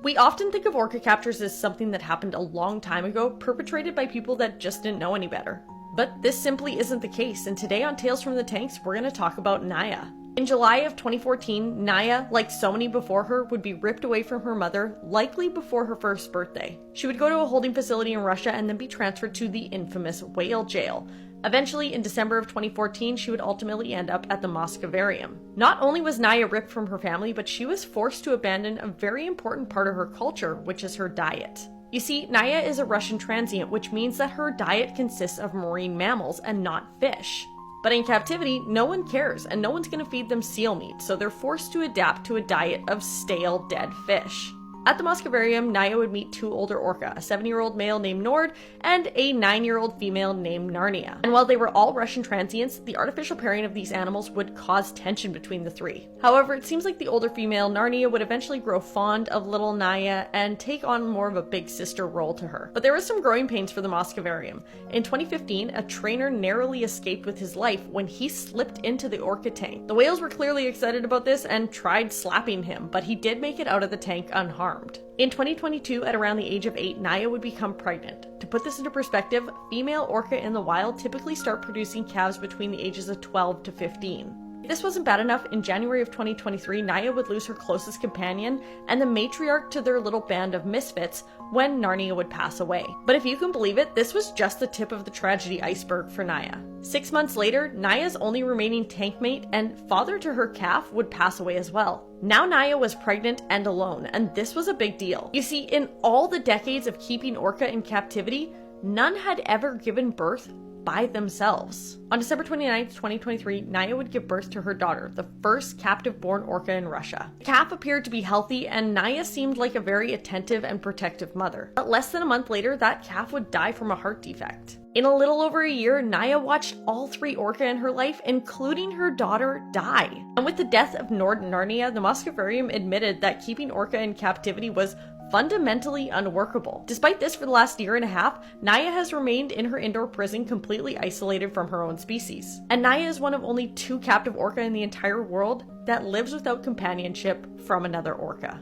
We often think of orca captures as something that happened a long time ago, perpetrated by people that just didn't know any better. But this simply isn't the case, and today on Tales from the Tanks, we're going to talk about Naya. In July of 2014, Naya, like so many before her, would be ripped away from her mother, likely before her first birthday. She would go to a holding facility in Russia and then be transferred to the infamous whale jail. Eventually, in December of 2014, she would ultimately end up at the Moskvarium. Not only was Naya ripped from her family, but she was forced to abandon a very important part of her culture, which is her diet. You see, Naya is a Russian transient, which means that her diet consists of marine mammals and not fish. But in captivity, no one cares, and no one's going to feed them seal meat, so they're forced to adapt to a diet of stale, dead fish. At the Moskvarium, Naya would meet two older orca, a 7-year-old male named Nord and a 9-year-old female named Narnia. And while they were all Russian transients, the artificial pairing of these animals would cause tension between the three. However, it seems like the older female, Narnia, would eventually grow fond of little Naya and take on more of a big sister role to her. But there was some growing pains for the Moskvarium. In 2015, a trainer narrowly escaped with his life when he slipped into the orca tank. The whales were clearly excited about this and tried slapping him, but he did make it out of the tank unharmed. In 2022, at around the age of 8, Naya would become pregnant. To put this into perspective, female orca in the wild typically start producing calves between the ages of 12 to 15. If this wasn't bad enough, in January of 2023, Naya would lose her closest companion and the matriarch to their little band of misfits when Narnia would pass away. But if you can believe it, this was just the tip of the tragedy iceberg for Naya. 6 months later, Naya's only remaining tank mate and father to her calf would pass away as well. Now Naya was pregnant and alone, and this was a big deal. You see, in all the decades of keeping orca in captivity, none had ever given birth by themselves. On December 29th, 2023, Naya would give birth to her daughter, the first captive-born orca in Russia. The calf appeared to be healthy, and Naya seemed like a very attentive and protective mother. But less than a month later, that calf would die from a heart defect. In a little over a year, Naya watched all 3 orca in her life, including her daughter, die. And with the death of Nord and Narnia, the Moskvarium admitted that keeping orca in captivity was fundamentally unworkable. Despite this, for the last year and a half, Naya has remained in her indoor prison completely isolated from her own species. And Naya is one of only 2 captive orca in the entire world that lives without companionship from another orca.